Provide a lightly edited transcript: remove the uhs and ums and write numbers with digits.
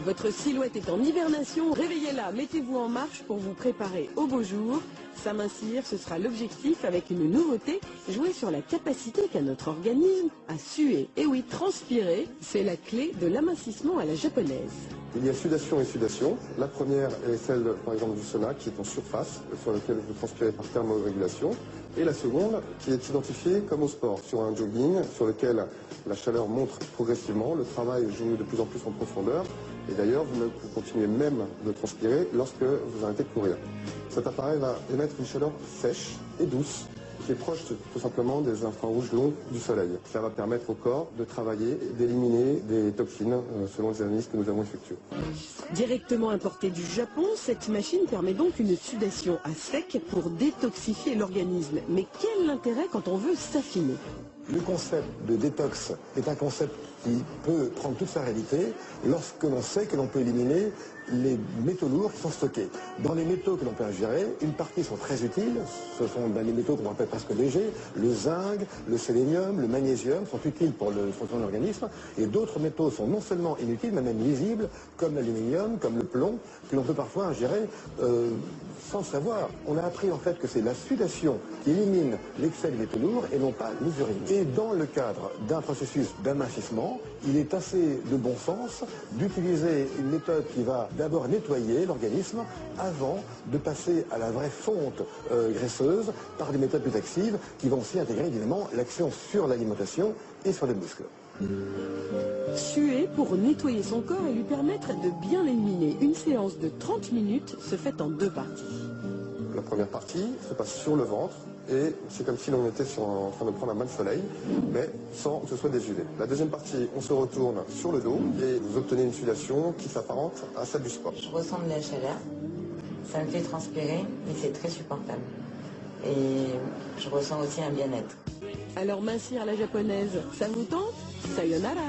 Votre silhouette est en hibernation, réveillez-la, mettez-vous en marche pour vous préparer au beau jour. S'amincir, ce sera l'objectif avec une nouveauté, jouer sur la capacité qu'a notre organisme à suer. Et oui, transpirer, c'est la clé de l'amincissement à la japonaise. Il y a sudation et sudation. La première est celle, par exemple, du sauna, qui est en surface, sur laquelle vous transpirez par thermorégulation. Et la seconde, qui est identifiée comme au sport, sur un jogging, sur lequel la chaleur monte progressivement, le travail joue de plus en plus en profondeur. Et d'ailleurs, vous continuez même de transpirer lorsque vous arrêtez de courir. Cet appareil va émettre une chaleur sèche et douce, qui est proche tout simplement des infrarouges longs du soleil. Ça va permettre au corps de travailler et d'éliminer des toxines selon les analyses que nous avons effectuées. Directement importée du Japon, cette machine permet donc une sudation à sec pour détoxifier l'organisme. Mais quel intérêt quand on veut s'affiner? Le concept de détox est un concept qui peut prendre toute sa réalité lorsque l'on sait que l'on peut éliminer les métaux lourds qui sont stockés. Dans les métaux que l'on peut ingérer, une partie sont très utiles, ce sont les métaux qu'on appelle presque légers, le zinc, le sélénium, le magnésium sont utiles pour le fonctionnement de l'organisme, et d'autres métaux sont non seulement inutiles, mais même nuisibles, comme l'aluminium, comme le plomb, que l'on peut parfois ingérer sans le savoir. On a appris en fait que c'est la sudation qui élimine l'excès de métaux lourds et non pas les urines. Et dans le cadre d'un processus d'amincissement, il est assez de bon sens d'utiliser une méthode qui va d'abord nettoyer l'organisme avant de passer à la vraie fonte graisseuse par des méthodes plus actives qui vont aussi intégrer évidemment l'action sur l'alimentation et sur les muscles. Suer pour nettoyer son corps et lui permettre de bien éliminer. Une séance de 30 minutes se fait en 2 parties. La première partie se passe sur le ventre et c'est comme si l'on était en train de prendre un bain de soleil, mais sans que ce soit des UV. La deuxième partie, on se retourne sur le dos et vous obtenez une sudation qui s'apparente à celle du sport. Je ressens de la chaleur, ça me fait transpirer, mais c'est très supportable. Et je ressens aussi un bien-être. Alors mincir à la japonaise, ça vous tente? Sayonara!